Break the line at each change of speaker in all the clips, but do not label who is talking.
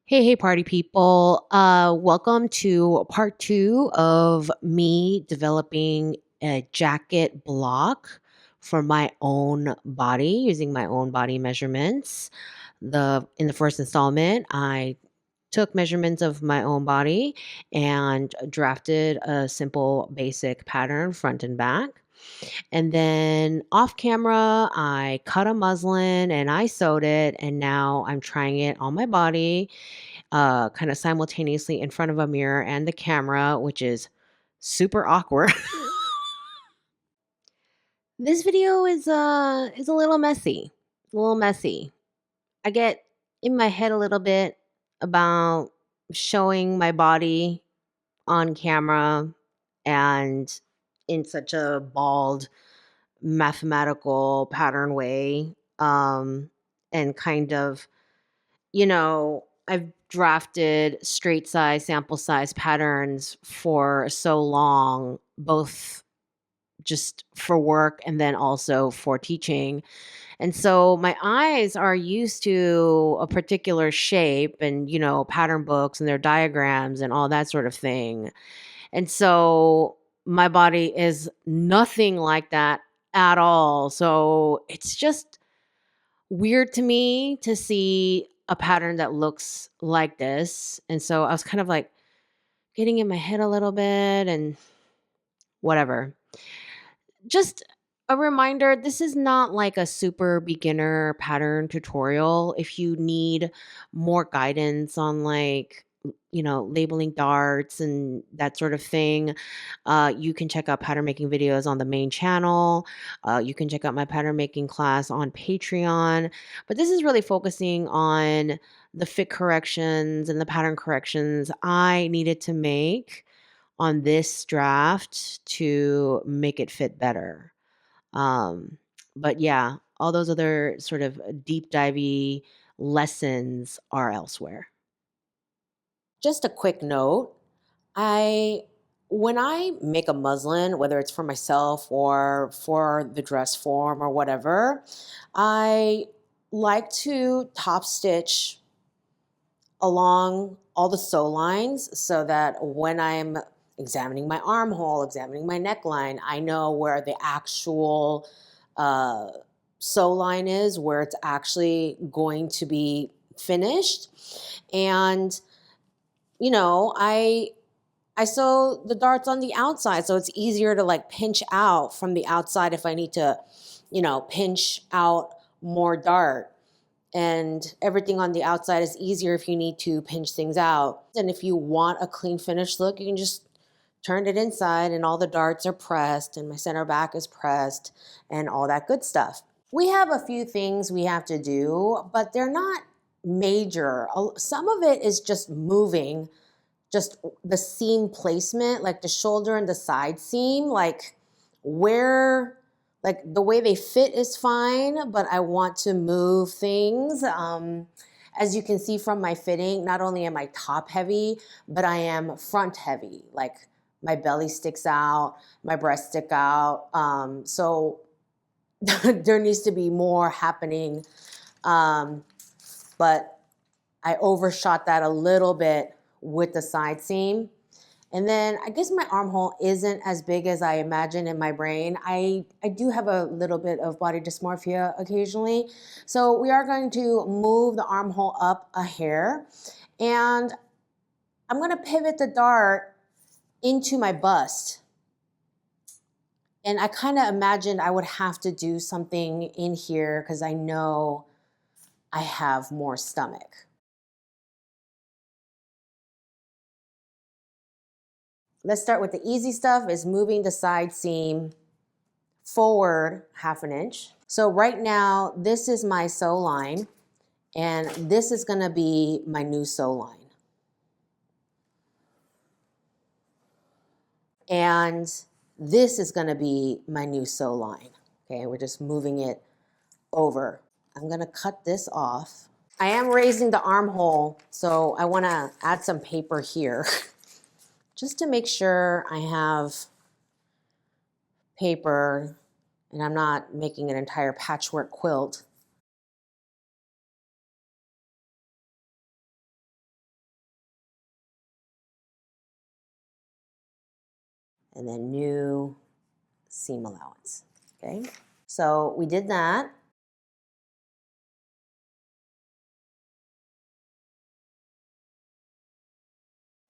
Hey, party people. Welcome to part two of me developing a jacket block for my own body using my own body measurements. In the first installment, I took measurements of my own body and drafted a simple basic pattern front and back. And then off camera, I cut a muslin and I sewed it, and now I'm trying it on my body kind of simultaneously in front of a mirror and the camera, which is super awkward. This video is a little messy. A little messy. I get in my head a little bit about showing my body on camera and in such a bald mathematical pattern way. And kind of I've drafted straight size, sample size patterns for so long, both just for work and then also for teaching. And so my eyes are used to a particular shape and, pattern books and their diagrams and all that sort of thing. And so my body is nothing like that at all. So it's just weird to me to see a pattern that looks like this. And so I was kind of like getting in my head a little bit and whatever. Just a reminder, this is not like a super beginner pattern tutorial. If you need more guidance on labeling darts and that sort of thing, you can check out pattern making videos on the main channel. You can check out my pattern making class on Patreon. But this is really focusing on the fit corrections and the pattern corrections I needed to make on this draft to make it fit better. Um, but yeah, all those other sort of deep divey lessons are elsewhere. Just a quick note. I When I make a muslin, whether it's for myself or for the dress form or whatever, I like to top stitch along all the sew lines so that when I'm examining my armhole, examining my neckline, I know where the actual uh, sew line is, where it's actually going to be finished. And, I sew the darts on the outside, so it's easier to like pinch out from the outside if I need to, pinch out more dart. And everything on the outside is easier if you need to pinch things out. And if you want a clean finished look, you can just turn it inside and all the darts are pressed and my center back is pressed and all that good stuff. We have a few things we have to do, but they're not major. Some of it is just moving, just the seam placement, like the shoulder and the side seam, where like the way they fit is fine, but I want to move things. As you can see from my fitting, not only am I top heavy, but I am front heavy. Like my belly sticks out, my breasts stick out. So there needs to be more happening. But I overshot that a little bit with the side seam. And then I guess my armhole isn't as big as I imagine in my brain. I do have a little bit of body dysmorphia occasionally. So we are going to move the armhole up a hair. And I'm going to pivot the dart into my bust. And I kind of imagined I would have to do something in here because I know I have more stomach. Let's start with the easy stuff, is moving the side seam forward 1/2 inch. So right now, this is my sew line, and this is gonna be my new sew line. And this is gonna be my new sew line. Okay, we're just moving it over. I'm gonna cut this off. I am raising the armhole, so I wanna add some paper here just to make sure I have paper and I'm not making an entire patchwork quilt. and then new seam allowance, okay? So we did that.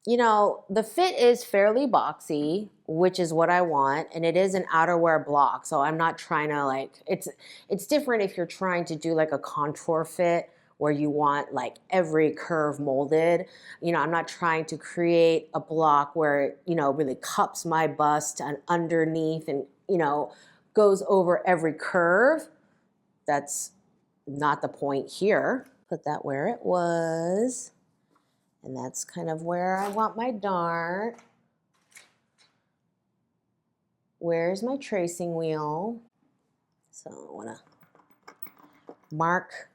You know, the fit is fairly boxy, which is what I want, and it is an outerwear block, so I'm not trying to like, it's different if you're trying to do like a contour fit where you want like every curve molded. You know, I'm not trying to create a block where it, you know, really cups my bust and underneath and, you know, goes over every curve. That's not the point here. Put that where it was. And that's kind of where I want my dart. Where's my tracing wheel? So I want to mark.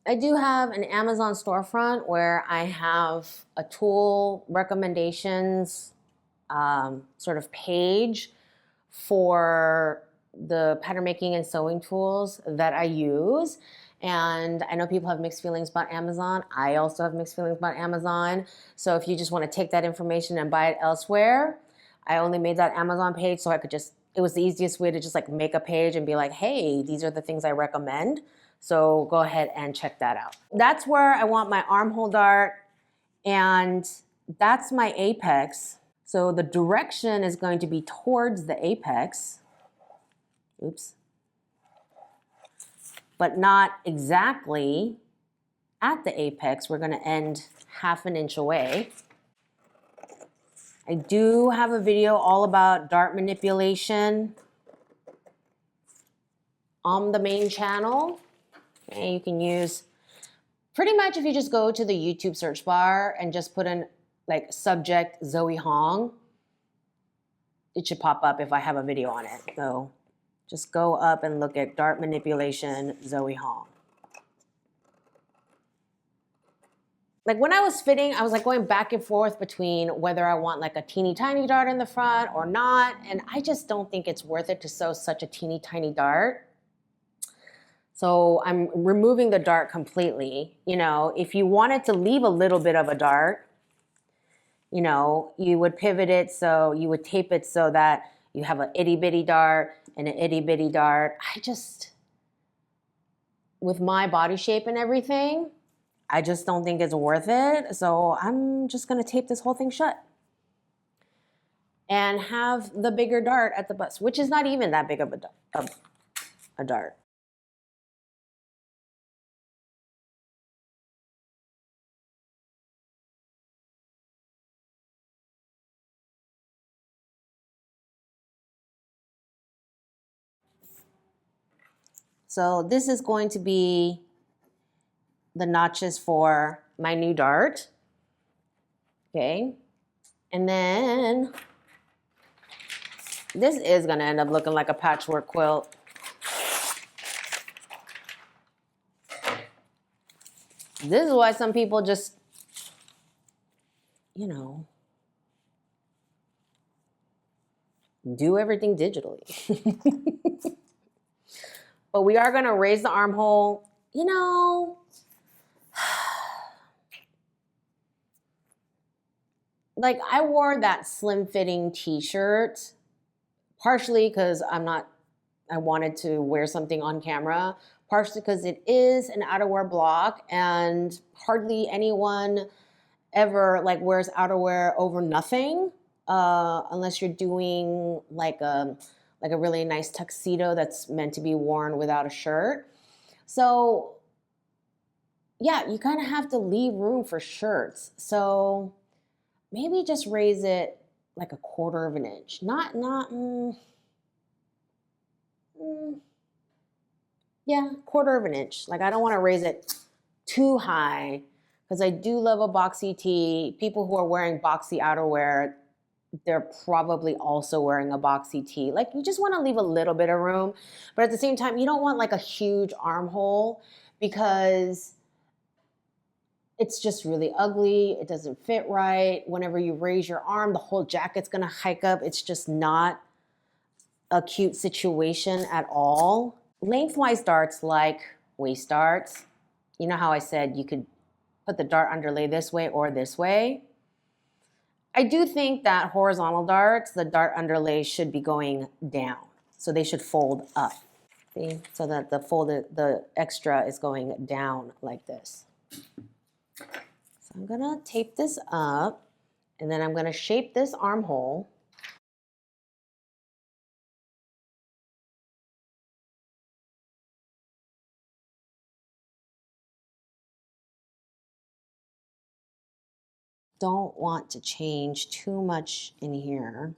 I do have an Amazon storefront where I have a tool recommendations sort of page for the pattern making and sewing tools that I use. And I know people have mixed feelings about Amazon. I also have mixed feelings about Amazon. So if you just want to take that information and buy it elsewhere, I only made that Amazon page so I could just, it was the easiest way to just like make a page and be like, hey, these are the things I recommend. So go ahead and check that out. That's where I want my armhole dart, and that's my apex. So the direction is going to be towards the apex. Oops. But not exactly at the apex. We're going to end half an inch away. I do have a video all about dart manipulation on the main channel. Okay, you can use, pretty much if you just go to the YouTube search bar and just put in like subject Zoe Hong, it should pop up if I have a video on it. So just go up and look at dart manipulation Zoe Hong. Like when I was fitting, I was like going back and forth between whether I want like a teeny tiny dart in the front or not. And I just don't think it's worth it to sew such a teeny tiny dart. So I'm removing the dart completely. You know, if you wanted to leave a little bit of a dart, you know, you would pivot it, so you would tape it so that you have an itty bitty dart and an itty bitty dart. I just, with my body shape and everything, I just don't think it's worth it. So I'm just gonna tape this whole thing shut and have the bigger dart at the bust, which is not even that big of a dart. So this is going to be the notches for my new dart, okay? And then this is gonna end up looking like a patchwork quilt. This is why some people just, you know, do everything digitally. But we are gonna raise the armhole, you know. Like I wore that slim fitting t-shirt partially because I wanted to wear something on camera, partially because it is an outerwear block and hardly anyone ever like wears outerwear over nothing, unless you're doing like a really nice tuxedo that's meant to be worn without a shirt. So yeah, you kind of have to leave room for shirts. So maybe just raise it like a quarter of an inch. Yeah, quarter of an inch. Like I don't want to raise it too high because I do love a boxy tee. People who are wearing boxy outerwear, they're probably also wearing a boxy tee. Like you just want to leave a little bit of room, but at the same time, you don't want like a huge armhole because it's just really ugly. It doesn't fit right. Whenever you raise your arm, the whole jacket's gonna hike up. It's just not a cute situation at all. Lengthwise darts like waist darts. You know how I said you could put the dart underlay this way or this way? I do think that horizontal darts, the dart underlay should be going down. So they should fold up. See? So that the extra is going down like this. So I'm gonna tape this up, and then I'm gonna shape this armhole. Don't want to change too much in here.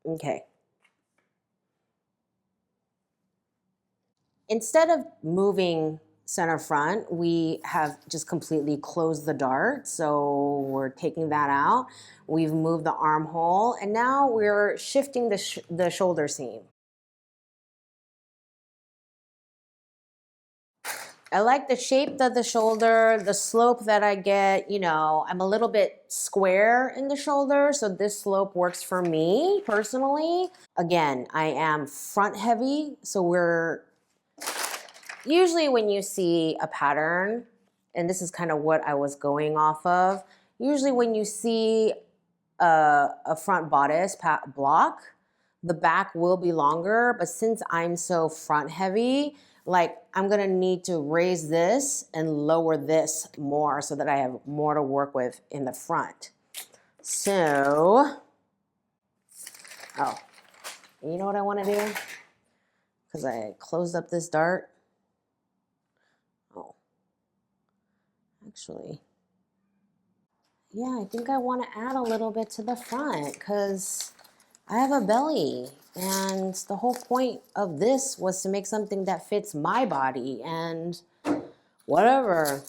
Okay. Instead of moving center front, we have just completely closed the dart. So we're taking that out. We've moved the armhole, and now we're shifting the shoulder seam. I like the shape of the shoulder, the slope that I get. You know, I'm a little bit square in the shoulder, so this slope works for me personally. Again, I am front heavy, so we're usually when you see a pattern, and this is kind of what I was going off of, usually when you see a front bodice block, the back will be longer, but since I'm so front heavy, like I'm gonna need to raise this and lower this more so that I have more to work with in the front. So, oh, you know what I wanna do? Because I closed up this dart. Oh, actually, yeah, I think I want to add a little bit to the front because I have a belly. And the whole point of this was to make something that fits my body and whatever.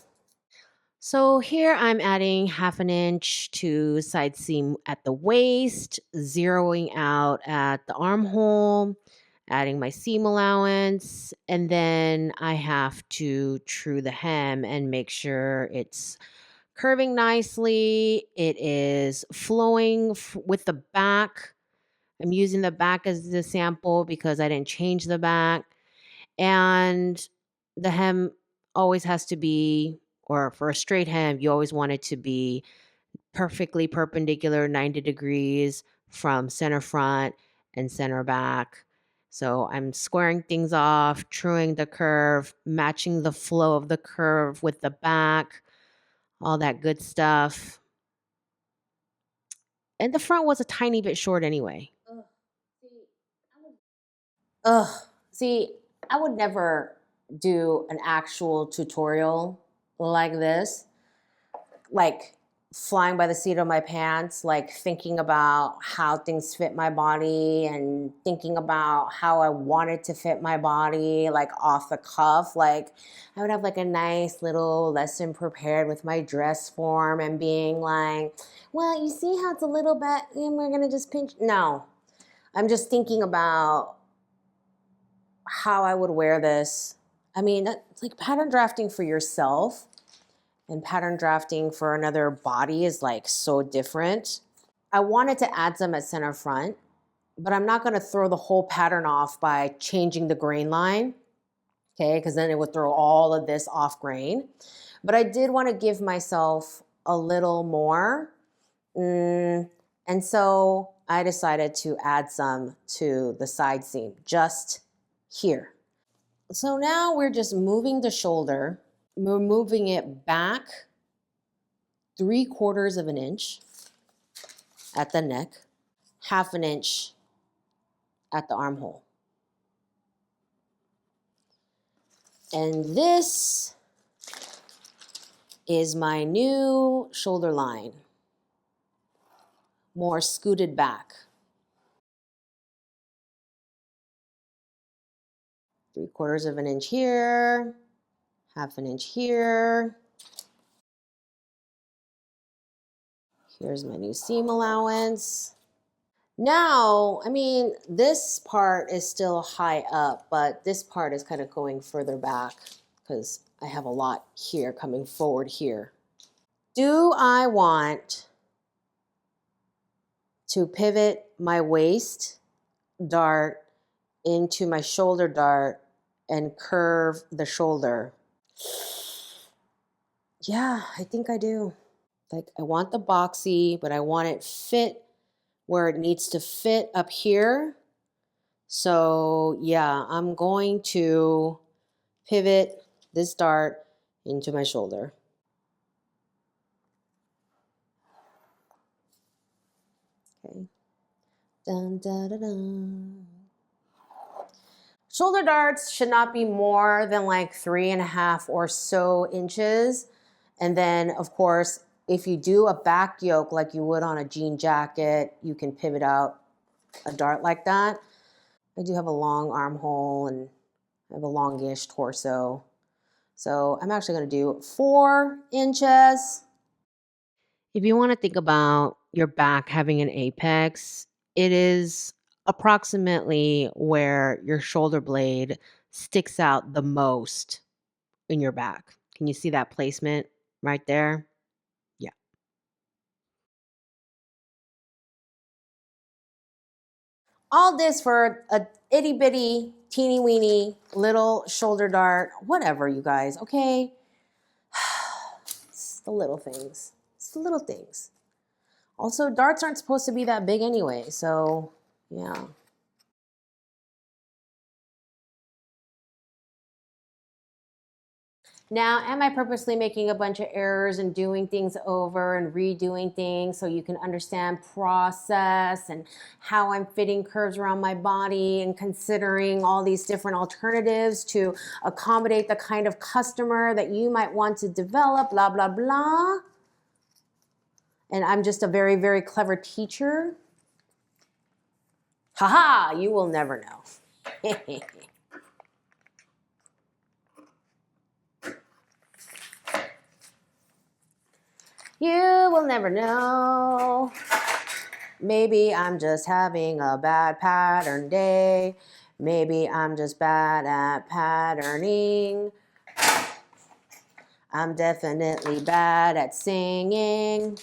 So here I'm adding 1/2 inch to side seam at the waist, zeroing out at the armhole, adding my seam allowance, and then I have to true the hem and make sure it's curving nicely. It is flowing with the back. I'm using the back as the sample because I didn't change the back. And the hem always has to be, or for a straight hem, you always want it to be perfectly perpendicular, 90 degrees from center front and center back. So I'm squaring things off, truing the curve, matching the flow of the curve with the back, all that good stuff. And the front was a tiny bit short anyway. Ugh, see, I would never do an actual tutorial like this, like flying by the seat of my pants, like thinking about how things fit my body and thinking about how I wanted to fit my body, like off the cuff. Like I would have like a nice little lesson prepared with my dress form and being like, well, you see how it's a little bit, and we're gonna just pinch. No, I'm just thinking about how I would wear this. I mean, that's like pattern drafting for yourself and pattern drafting for another body is like so different. I wanted to add some at center front, but I'm not going to throw the whole pattern off by changing the grain line, okay? Because then it would throw all of this off grain. But I did want to give myself a little more. And so I decided to add some to the side seam just here. So now we're just moving the shoulder. We're moving it back 3/4 of an inch at the neck, 1/2 inch at the armhole. And this is my new shoulder line, more scooted back. 3/4 of an inch here, 1/2 inch here. Here's my new seam allowance. Now, I mean, this part is still high up, but this part is kind of going further back because I have a lot here coming forward here. Do I want to pivot my waist dart into my shoulder dart and curve the shoulder? Yeah, I think I do. Like, I want the boxy, but I want it fit where it needs to fit up here. So yeah, I'm going to pivot this dart into my shoulder. Okay. Dun, dun, dun, dun. Shoulder darts should not be more than like 3.5 or so inches. And then, of course, if you do a back yoke like you would on a jean jacket, you can pivot out a dart like that. I do have a long armhole and I have a longish torso. So I'm actually going to do 4 inches. If you want to think about your back having an apex, it is approximately where your shoulder blade sticks out the most in your back. Can you see that placement right there? Yeah. All this for a itty bitty, teeny weeny little shoulder dart, whatever, you guys, okay? It's the little things. It's the little things. Also, darts aren't supposed to be that big anyway, so yeah. Now, am I purposely making a bunch of errors and doing things over and redoing things so you can understand process and how I'm fitting curves around my body and considering all these different alternatives to accommodate the kind of customer that you might want to develop, blah, blah, blah. And I'm just a very, very clever teacher. Haha, you will never know. You will never know. Maybe I'm just having a bad pattern day. Maybe I'm just bad at patterning. I'm definitely bad at singing.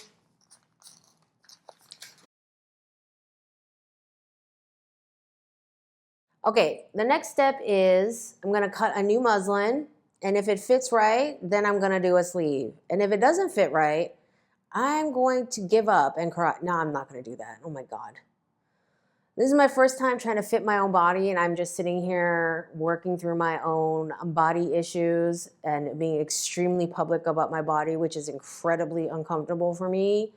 Okay, the next step is I'm gonna cut a new muslin, and if it fits right, then I'm gonna do a sleeve. And if it doesn't fit right, I'm going to give up and cry. No, I'm not gonna do that. Oh my God. This is my first time trying to fit my own body, and I'm just sitting here working through my own body issues and being extremely public about my body, which is incredibly uncomfortable for me.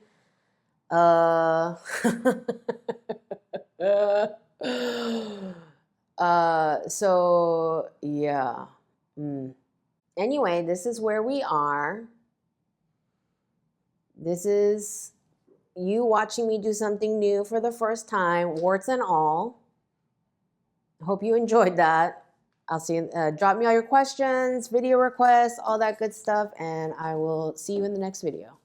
So yeah. Anyway, this is where we are. This is you watching me do something new for the first time, warts and all. Hope you enjoyed that. I'll see you. Drop me all your questions, video requests, all that good stuff, and I will see you in the next video.